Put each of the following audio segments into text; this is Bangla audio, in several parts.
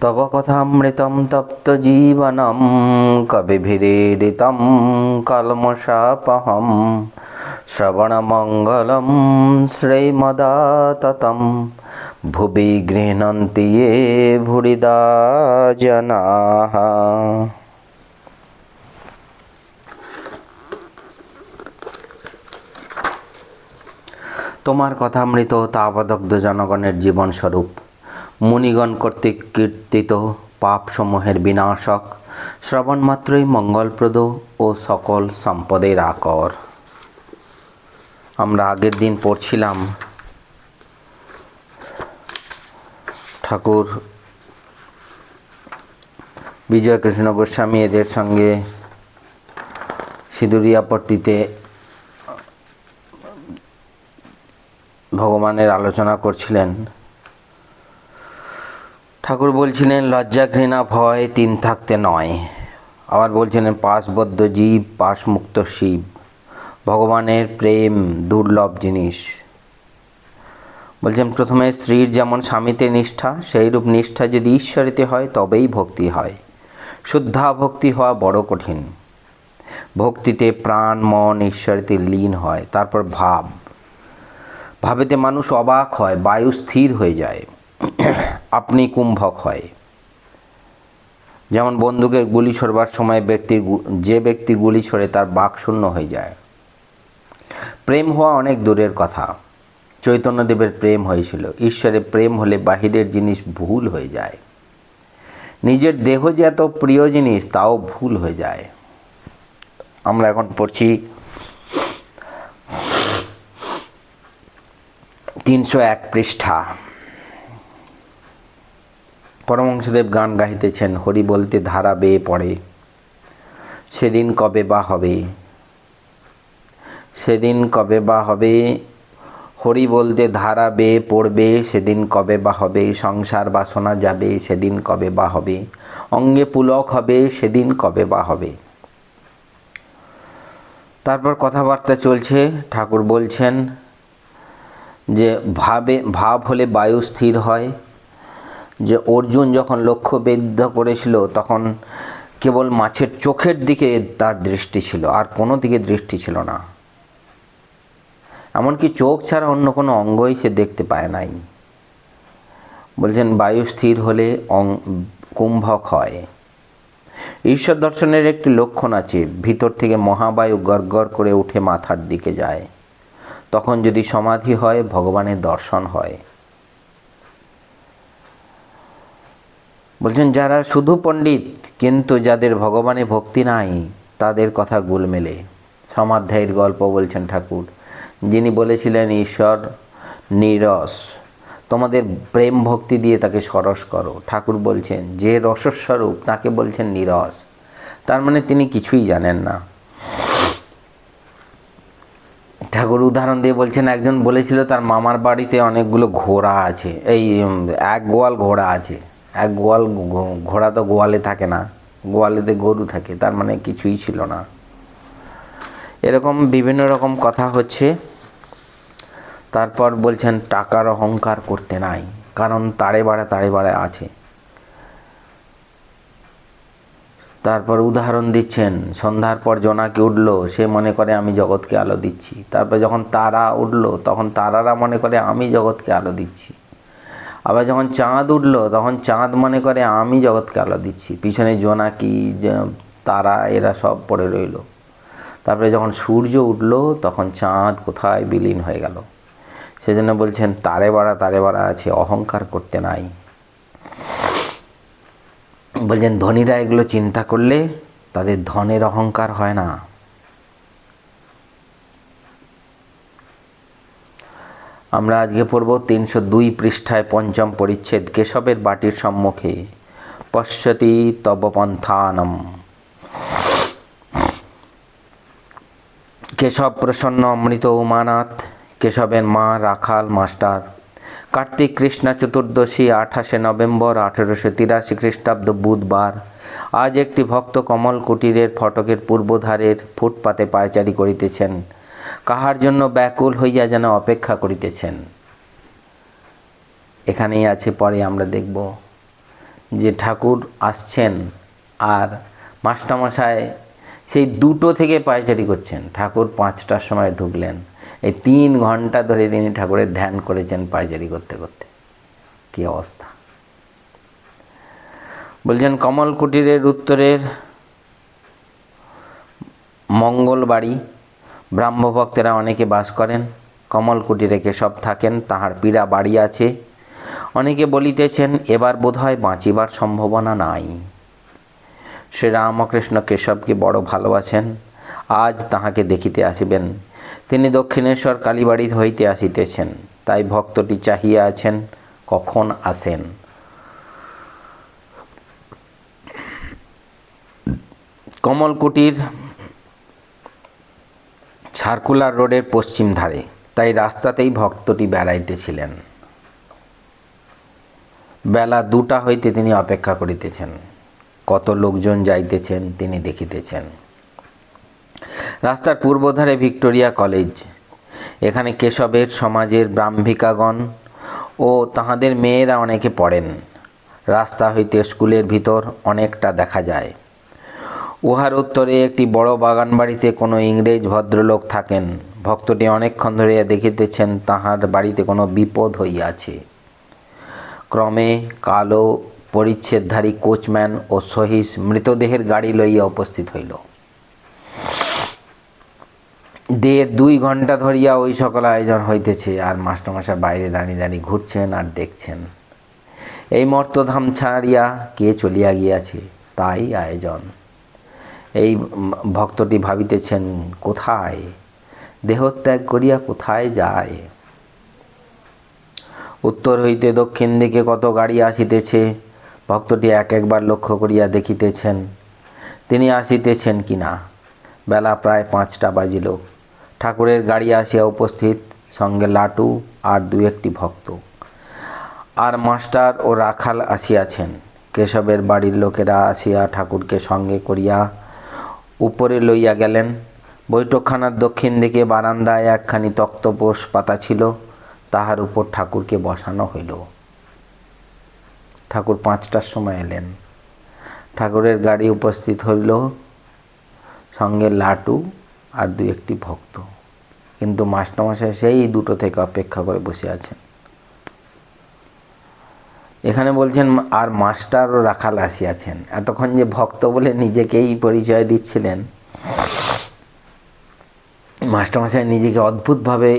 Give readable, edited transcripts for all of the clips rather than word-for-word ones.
तव कथामृतं तप्तजीवनं कविभिरीडितं कल्मषापहं श्रवणमङ्गलं श्रीमदाततं भुवि गृह्णन्ति ये भूरिदा जनाः। তোমার কথামৃত তাবদগ্ধ জনগণের জীবন স্বরূপ, মুনিগণ কর্তৃক কীর্তিত পাপসমূহের বিনাশক, শ্রবণ মাত্রই মঙ্গলপ্রদ ও সকল সম্পদের আকর। আমরা আগের দিন পড়ছিলাম ঠাকুর বিজয়কৃষ্ণ গোস্বামী এদের সঙ্গে সিঁদুরিয়াপট্টিতে ভগবানের আলোচনা করছিলেন। ঠাকুর বলছিলেন লজ্জা ঘৃণা ভয় তিন থাকতে নয়। আবার বলছিলেন পাশবদ্ধ জীব পাশমুক্ত শিব, ভগবানের প্রেম দুর্লভ জিনিস। বলছেন প্রথমে স্ত্রীর যেমন স্বামীতে নিষ্ঠা, সেইরূপ নিষ্ঠা যদি ঈশ্বরেতে হয় তবেই ভক্তি হয়। শুদ্ধা ভক্তি হওয়া বড় কঠিন। ভক্তিতে প্রাণ মন ঈশ্বরেতে লীন হয়। তারপর ভাবেতে মানুষ অবাক হয়, বায়ু স্থির হয়ে যায়, আপনি কুম্ভক হয়। যেমন বন্দুকের গুলি ছোড়বার সময় যে ব্যক্তি গুলি ছোড়ে তার বাক শূন্য হয়ে যায়। প্রেম হওয়া অনেক দূরের কথা। চৈতন্যদেবের প্রেম হয়েছিল। ঈশ্বরের প্রেম হলে বাহিরের জিনিস ভুল হয়ে যায়। নিজের দেহ যে এত প্রিয় জিনিস তাও ভুল হয়ে যায়। আমরা এখন পড়ছি 301 পৃষ্ঠা। পরমহংসদেব গান গাইতেছেন, হরি বলতে ধারা বেয়ে পড়ে, সেদিন কবে বা হবে, সেদিন কবে বা হবে। হরি বলতে ধারা বেয়ে পড়বে, সেদিন কবে বা হবে। সংসার বাসনা যাবে, সেদিন কবে বা হবে। অঙ্গে পুলক হবে, সেদিন কবে বা হবে। তারপর কথাবার্তা চলছে। ঠাকুর বলছেন যে ভাব হলে বায়ু স্থির হয়। যে অর্জুন যখন লক্ষ্য বিদ্ধ করেছিল তখন কেবল মাছের চোখের দিকে তার দৃষ্টি ছিল, আর কোনো দিকে দৃষ্টি ছিল না। এমনকি চোখ ছাড়া অন্য কোনো অঙ্গই সে দেখতে পায় নাই। বলছেন বায়ু স্থির হলে কুম্ভক হয়। ঈশ্বর দর্শনের একটি লক্ষণ আছে, ভিতর থেকে মহাবায়ু গড়গড় করে উঠে মাথার দিকে যায়। তখন যদি সমাধি হয় ভগবানের দর্শন হয়। বলছেন যারা শুধু পণ্ডিত কিন্তু যাদের ভগবানে ভক্তি নাই তাদের কথা গোলমেলে। সমাধ্যায়ের গল্প বলছেন ঠাকুর, যিনি বলেছিলেন ঈশ্বর নিরস, তোমাদের প্রেম ভক্তি দিয়ে তাকে সরস করো। ঠাকুর বলছেন যে রসস্বরূপ তাকে বলছেন নিরস, তার মানে তিনি কিছুই জানেন না। ঠাকুর উদাহরণ দিয়ে বলছেন একজন বলেছিল তার মামার বাড়িতে অনেকগুলো ঘোড়া আছে, এক গোয়াল ঘোড়া আছে। এক গোয়াল ঘোড়া তো গোয়ালে থাকে না, গোয়ালেতে গরু থাকে, তার মানে কিছুই ছিল না। এরকম বিভিন্ন রকম কথা হচ্ছে। তারপর বলছেন টাকার অহংকার করতে নাই, কারণ তাড়ে বাড়া আছে। তারপর উদাহরণ দিচ্ছেন সন্ধ্যার পর জোনাকি উঠলো, সে মনে করে আমি জগৎকে আলো দিচ্ছি। তারপর যখন তারা উঠলো তখন তারারা মনে করে আমি জগৎকে আলো দিচ্ছি। আবার যখন চাঁদ উঠলো তখন চাঁদ মনে করে আমি জগৎকে আলো দিচ্ছি। পিছনে জোনাকি তারা এরা সব পড়ে রইল। তারপরে যখন সূর্য উঠলো তখন চাঁদ কোথায় বিলীন হয়ে গেল। সেজন্য বলছেন তারে বাড়া আছে, অহংকার করতে নাই। বলছেন ধনীরা এগুলো চিন্তা করলে তাদের ধনের অহংকার হয় না। আমরা আজকে পড়ব 302 পৃষ্ঠায় 5ম পরিচ্ছেদ। কেশবের বাটির সম্মুখে পশ্যতি তব পন্থানম। কেশব প্রসন্ন অমৃত উমানাথ, কেশবের মা রাখাল মাস্টার। কার্তিক কৃষ্ণা চতুর্দশী 28 নভেম্বর 1883 খ্রিস্টাব্দ বুধবার। আজ একটি ভক্ত কমল কুটিরের ফটকের পূর্বধারের ফুটপাতে পায়চারি করিতেছেন। কাহার জন্য ব্যাকুল হইয়া যেন অপেক্ষা করিতেছেন। এখানেই আছে, পরে আমরা দেখব যে ঠাকুর আসছেন আর মাস্টারমশাই সেই 2টো থেকে পায়চারি করছেন। ঠাকুর 5টার সময় ঢুকলেন, এই 3 ঘন্টা ধরে তিনি ঠাকুরের ধ্যান করেছেন পায়চারি করতে করতে। কি অবস্থা! বলছেন কমল কুটিরের উত্তরের মঙ্গলবাড়ি ব্রাহ্মভক্তেরা অনেকে বাস করেন। কমল কুটিরে কেশব থাকেন, তাহার পীড়া বাড়ি আছে। অনেকে বলিতেছেন এবার বোধহয় বাঁচিবার সম্ভাবনা নাই। শ্রীরামকৃষ্ণ কেশবকে বড় ভালোবাসেন, আজ তাহাকে দেখিতে আসিবেন। তিনি দক্ষিণেশ্বর কালীবাড়ি হইতে আসিতেছেন, তাই ভক্তটি চাহিয়া আছেন কখন আসেন। কমল কুটির সার্কুলার রোডের পশ্চিম ধারে, তাই রাস্তাতেই ভক্তটি বেড়াইতেছিলেন। বেলা 2টা হইতে তিনি অপেক্ষা করিতেছেন, কত লোকজন যাইতেছেন তিনি দেখিতেছেন। রাস্তার পূর্বধারে ভিক্টোরিয়া কলেজ, এখানে কেশবের সমাজের ব্রাহ্মিকাগণ ও তাহাদের মেয়েরা অনেকে পড়েন। রাস্তা হইতে স্কুলের ভিতর অনেকটা দেখা যায়। উহার উত্তরে একটি বড় বাগান বাড়িতে কোনো ইংরেজ ভদ্রলোক থাকেন। ভক্তটি অনেকক্ষণ ধরিয়া দেখিতেছেন তাহার বাড়িতে কোনো বিপদ হইয়াছে। ক্রমে কালো পরিচ্ছেদধারী কোচম্যান ও সহিস মৃতদেহের গাড়ি লইয়া উপস্থিত হইল। 1.5-2 ঘন্টা ধরিয়া ওই সকল আয়োজন হইতেছে, আর মাস্টারমশাই বাইরে দাঁড়িয়ে দাঁড়িয়ে ঘুরছেন আর দেখছেন। এই মর্তধাম ছাড়িয়া কে চলিয়া গিয়াছে, তাই আয়োজন। এই ভক্তটি ভাবিতেছেন কোথায়, দেহত্যাগ করিয়া কোথায় যায়। উত্তর হইতে দক্ষিণ দিকে কত গাড়ি আসিতেছে, ভক্তটি একবার লক্ষ্য করিয়া দেখিতেছেন তিনি আসিতেছেন কিনা। বেলা প্রায় 5টা বাজিল। ঠাকুরের গাড়ি আসিয়া উপস্থিত, সঙ্গে লাটু আর 2-1টি ভক্ত, আর মাস্টার ও রাখাল আসিয়াছেন। কেশবের বাড়ির লোকেরা আসিয়া ঠাকুরকে সঙ্গে করিয়া উপরে লইয়া গেলেন। বৈঠকখানার দক্ষিণ দিকে বারান্দায় একখানি তক্তপোষ পাতা ছিল, তাহার উপর ঠাকুরকে বসানো হইল। ঠাকুর 5টার সময় এলেন। ঠাকুরের গাড়ি উপস্থিত হইল, সঙ্গে লাটু আর 2-1টি ভক্ত, কিন্তু মাস্টারমশাই সেই 2টো থেকে অপেক্ষা করে বসে আছেন। এখানে বলছেন আর মাস্টার ও রাখাল আসিয়াছেন। এতক্ষণ যে ভক্ত বলে নিজেকেই পরিচয় দিচ্ছিলেন, মাস্টারমশাই নিজেকে অদ্ভুতভাবে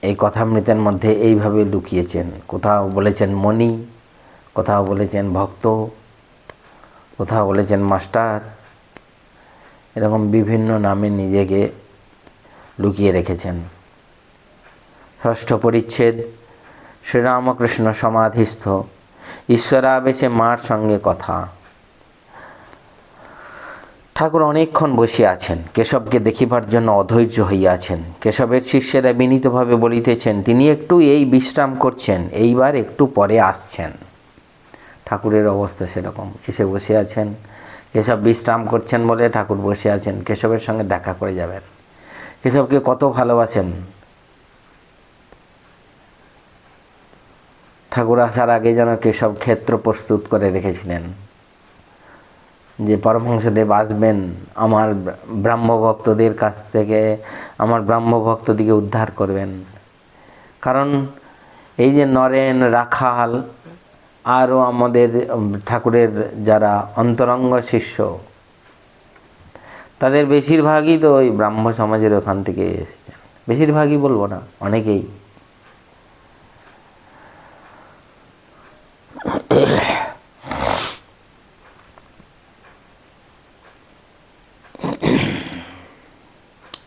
এই কথামৃতের মধ্যে এইভাবে লুকিয়েছেন। কোথাও বলেছেন মণি, কোথাও বলেছেন ভক্ত, কোথাও বলেছেন মাস্টার, এরকম বিভিন্ন নামে নিজেকে লুকিয়ে রেখেছেন। 6ষ্ঠ পরিচ্ছেদ। শ্রীরামকৃষ্ণ সমাধিস্থ, ঈশ্বরাবেশে মার সঙ্গে কথা। ঠাকুর অনেকক্ষণ বসে আছেন, কেশবকে দেখিবার জন্য অধৈর্য হইয়াছেন। কেশবের শিষ্যেরা বিনীতভাবে বলিতেছেন তিনি একটু এই বিশ্রাম করছেন, এইবার একটু পরে আসছেন। ঠাকুরের অবস্থা সেরকম, এসে বসে আছেন। কেশব বিশ্রাম করছেন বলে ঠাকুর বসে আছেন, কেশবের সঙ্গে দেখা করে যাবেন। কেশবকে কত ভালোবাসেন। ঠাকুর আসার আগে যেন কেশব ক্ষেত্র প্রস্তুত করে রেখেছিলেন যে পরমহংসদেব আসবেন আমার ব্রাহ্মভক্তদের কাছ থেকে, আমার ব্রাহ্মভক্তদিকে উদ্ধার করবেন। কারণ এই যে নরেন, রাখাল, আরও আমাদের ঠাকুরের যারা অন্তরঙ্গ শিষ্য, তাদের বেশিরভাগই তো ওই ব্রাহ্ম সমাজের ওখান থেকে এসেছেন। বেশিরভাগই বলবো না, অনেকেই।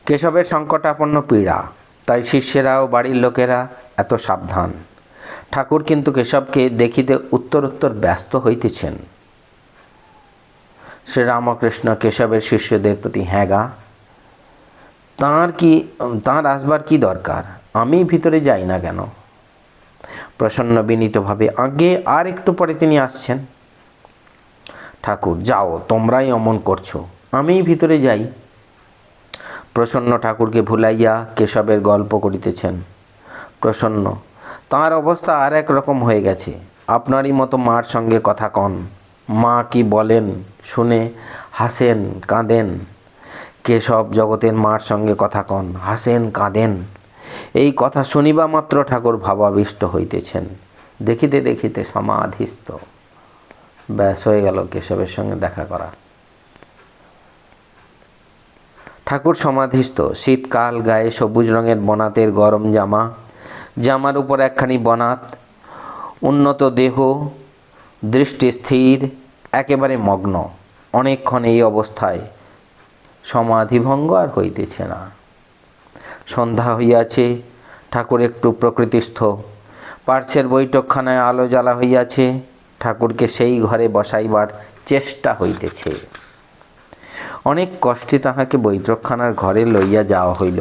কেশবের সংকটাপন্ন পীড়া, তাই শিষ্যেরা ও বাড়ির লোকেরা এত সাবধান। ঠাকুর কিন্তু কেশবকে দেখিতে উত্তরোত্তর ব্যস্ত হইতেছেন। শ্রীরামকৃষ্ণ কেশবের শিষ্যদের প্রতি হ্যাঁগা, তাঁর আসবার কি দরকার, আমি ভিতরে যাই না কেন? প্রসন্ন বিনীতভাবে, আগে আর একটু পরে তিনি আসছেন। ঠাকুর, যাও, তোমরাই অমন করছো, আমি ভিতরে যাই। প্রসন্ন ঠাকুরকে ভুলাইয়া কেশবের গল্প করিতেছেন। প্রসন্ন, তাঁর অবস্থা আর এক রকম হয়ে গেছে, আপনারই মতো মার সঙ্গে কথা কন। মা কি বলেন শুনে হাসেন কাঁদেন। কেশব জগতের মার সঙ্গে কথা কন, হাসেন কাঁদেন। এই কথা শুনিবা মাত্র ঠাকুর ভাবাবিষ্ট হইতেছেন। দেখিতে দেখিতে সমাধিস্থ। ব্যাস হয়ে গেল কেশবের সঙ্গে দেখা করা। ঠাকুর সমাধিস্থ। শীতকাল, গায়ে সবুজ রঙের বনাতের গরম জামা, জামার উপর একখানি বনাত, উন্নত দেহ, দৃষ্টি স্থির, একেবারে মগ্ন। অনেকক্ষণ এই অবস্থায় সমাধিভঙ্গ আর হইতেছে না। সন্ধ্যা হইয়াছে, ঠাকুর একটু প্রকৃতিস্থ। পার্শ্বের বৈঠকখানায় আলো জ্বালা হইয়াছে, ঠাকুরকে সেই ঘরে বসাইবার চেষ্টা হইতেছে। অনেক কষ্টে তাহাকে বৈঠকখানার ঘরে লইয়া যাওয়া হইল।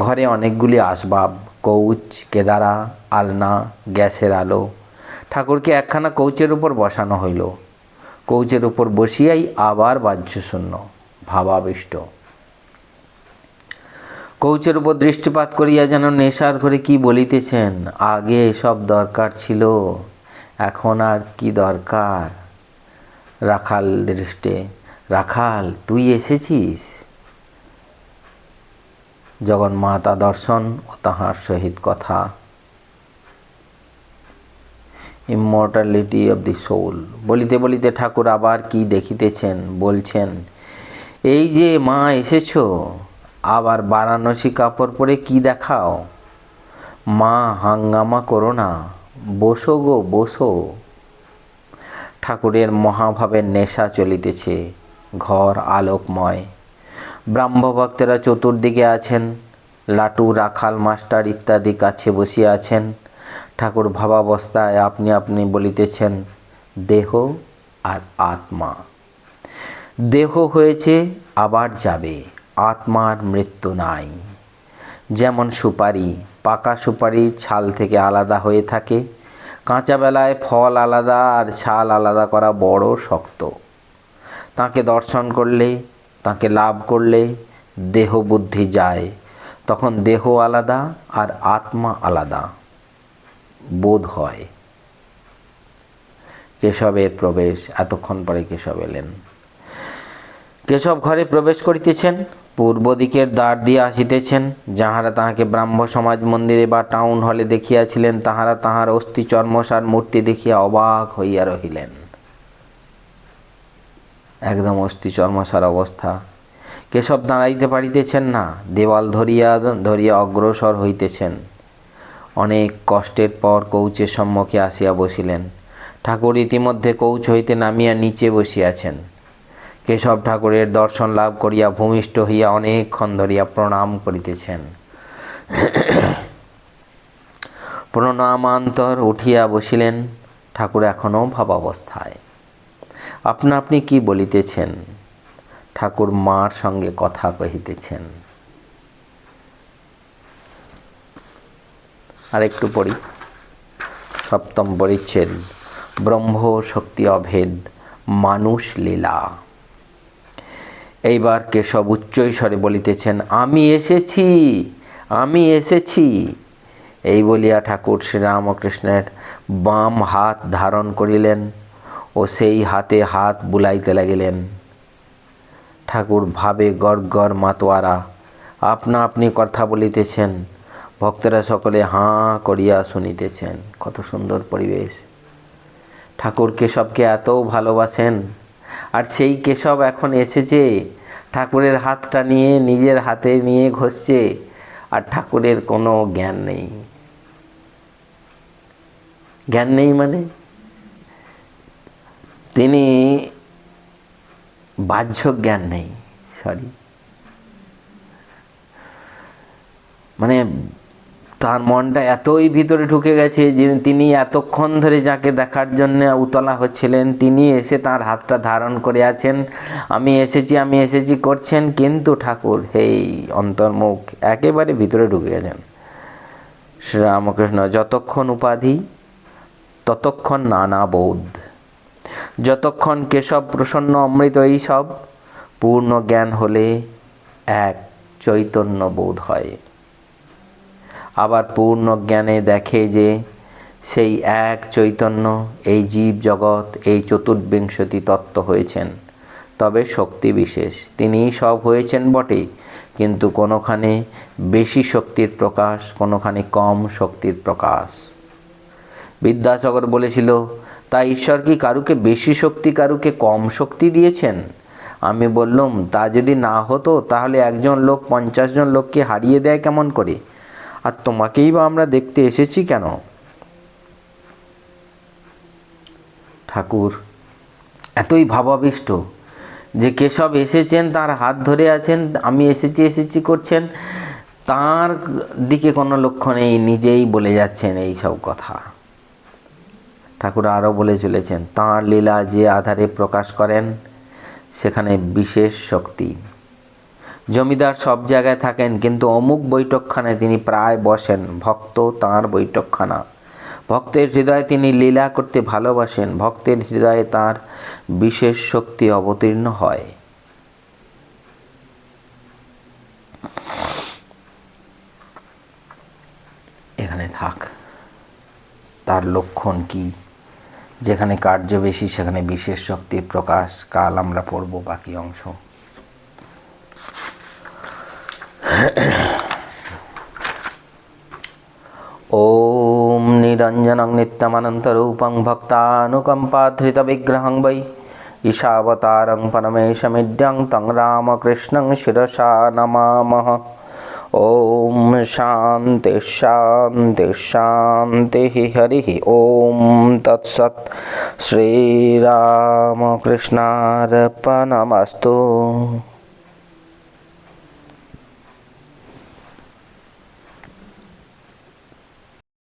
ঘরে অনেকগুলি আসবাব, কৌচ, কেদারা, আলনা, গ্যাসের আলো। ঠাকুরকে একখানা কৌচের উপর বসানো হইল। কৌচের উপর বসিয়াই আবার বাহ্যশূন্য, ভাবাবিষ্ট। কৌচের উপর দৃষ্টিপাত করিয়া যেন নেশার ঘরে কি বলিতেছেন, আগে এসব দরকার ছিল, এখন আর কি দরকার। রাখাল দৃষ্টে, রাখাল তুই এসেছিস। জগন্মাতা দর্শন ও তাহার সহিত কথা। Immortality of the soul. বলিতে বলিতে ঠাকুর আবার কি দেখিতেছেন, বলছেন, এই যে মা এসেছো, আবার বারাণসী কাপড় পরে কি দেখাও। মা হাঙ্গামা করো না, বসো গো বসো। ঠাকুরের মহাভাবের নেশা চলিতেছে। ঘর আলোকময়। ব্রাহ্মভক্তেরা চতুর্দিকে আছেন। লাটু, রাখাল, মাস্টার ইত্যাদি কাছে বসিয়া আছেন। ঠাকুর ভাবাবস্থায় আপনি আপনি বলিতেছেন, দেহ আর আত্মা। দেহ হয়েছে, আবার যাবে, আত্মার মৃত্যু নাই। যেমন সুপারি, পাকা সুপারি ছাল থেকে আলাদা হয়ে থাকে। কাঁচা বেলায় ফল আলাদা আর ছাল আলাদা করা বড় শক্ত। তাকে দর্শন করলে, তাকে লাভ করলে দেহ বুদ্ধি যায়। তখন দেহ আলাদা আর আত্মা আলাদা বোধ হয়। কেশবের প্রবেশ। এতক্ষণ পরে কেশব এলেন। কেশব ঘরে প্রবেশ করিতেছেন। পূর্ব দিকের দ্বার দিয়ে আসিতেছেন। যাহারা তাহাকে ব্রাহ্ম সমাজ মন্দিরে বা টাউন হলে দেখিয়াছিলেন, তাহারা তাহার অস্থি চর্মসার মূর্তি দেখিয়া অবাক হইয়া রহিলেন। একদম অস্থি চর্মসার অবস্থা। কেশব দাঁড়াইতে পারিতেছেন না, দেওয়াল ধরিয়া ধরিয়া অগ্রসর হইতেছেন। অনেক কষ্টের পর কৌচের সম্মুখে আসিয়া বসিলেন। ঠাকুর ইতিমধ্যে কৌচ হইতে নামিয়া নিচে বসিয়াছেন। কেশব ঠাকুরের দর্শন লাভ করিয়া ভূমিষ্ঠ হইয়া অনেকক্ষণ ধরিয়া প্রণাম করিতেছেন। প্রণামান্তর উঠিয়া বসিলেন। ঠাকুর এখনও ভাবাবস্থায়। আপনা আপনি কি বলিতেছেন? ঠাকুর মার সঙ্গে কথা কহিতেছেন। আর একটু পড়ি। সপ্তম পরিচ্ছেদ। ব্রহ্ম শক্তি অভেদ, মানুষ লীলা। এইবার কেশব উচ্চৈস্বরে বলিতেছেন, আমি এসেছি, আমি এসেছি। এই বলিয়া ঠাকুর শ্রীরামকৃষ্ণের বাম হাত ধারণ করিলেন ও সেই হাতে হাত বুলাইতে লাগিলেন। ঠাকুর ভাবে গড়গড় মাতোয়ারা আপনা আপনি কথা বলিতেছেন। ভক্তরা সকলে হাঁ করিয়া শুনিতেছেন। কত সুন্দর পরিবেশ। ঠাকুর কেশবকে এত ভালোবাসেন, আর সেই কেশব এখন এসেছে, ঠাকুরের হাতটা নিয়ে নিজের হাতে নিয়ে ঘষছে, আর ঠাকুরের কোনো জ্ঞান নেই। জ্ঞান নেই মানে তিনি বাহ্য জ্ঞান নেই, মানে তার মনটা এতই ভিতরে ঢুকে গেছে যে তিনি এতক্ষণ ধরে যাকে দেখার জন্য উতলা হচ্ছিলেন, তিনি এসে তার হাতটা ধারণ করে আছেন, আমি এসেছি করছেন, কিন্তু ঠাকুর হেই অন্তর্মুখ একেবারে ভিতরে ঢুকে গেছেন। শ্রীরামকৃষ্ণ, যতক্ষণ উপাধি ততক্ষণ নানা বোধ। যতক্ষণ কেশব প্রসন্ন অমৃত এই সব, পূর্ণ জ্ঞান হলে এক চৈতন্য বোধ হয়। আবার পূর্ণ জ্ঞানে দেখে যে সেই এক চৈতন্য এই জীব জগৎ, এই চতুর্বিংশতি তত্ত্ব হয়েছেন। তবে শক্তি বিশেষ তিনিই সব হয়েছেন বটে, কিন্তু কোনোখানে বেশি শক্তির প্রকাশ, কোনোখানে কম শক্তির প্রকাশ। বিদ্যাসাগর বলেছিল, তা ঈশ্বর কি কারুকে বেশি শক্তি, কারুকে কম শক্তি দিয়েছেন? আমি বললাম, তা যদি না হতো তাহলে একজন লোক 50 জন লোককে হারিয়ে দেয় কেমন করে? আর তোমাকেই বা আমরা দেখতে এসেছি কেন? ঠাকুর এতই ভাবাবিষ্ট যে কেশব এসেছেন, তার হাত ধরে আছেন, আমি এসেছি এসেছি করছেন, তার দিকে কোনো লক্ষ্য নেই, নিজেই বলে যাচ্ছেন এই সব কথা। ঠাকুর আরও বলে চলেছেন, তাঁর লীলা যে আধারে প্রকাশ করেন সেখানে বিশেষ শক্তি। জমিদার সব জায়গায় থাকেন, কিন্তু অমুক বৈঠকখানায় তিনি প্রায় বসেন, ভক্ত তাঁর বৈঠকখানা। ভক্তের হৃদয়ে তিনি লীলা করতে ভালোবাসেন, ভক্তের হৃদয়ে তাঁর বিশেষ শক্তি অবতীর্ণ হয়। এখানে থাক। তার লক্ষণ কি? যেখানে কার্য বেশি সেখানে বিশেষ শক্তির প্রকাশ। কাল আমরা পড়ব বাকি অংশ। ওম নিরঞ্জনং নিত্যমনন্তরূপং ভক্তানুকম্পাধৃতবিগ্রহং বৈ ঈশাবতারং পরমেশমিড্যং তং রামকৃষ্ণং শিরসা নমামঃ। ওম শান্তি শান্তি শান্তি। হরি ওম তৎসৎ। শ্রীরামকৃষ্ণার্পণমস্তু।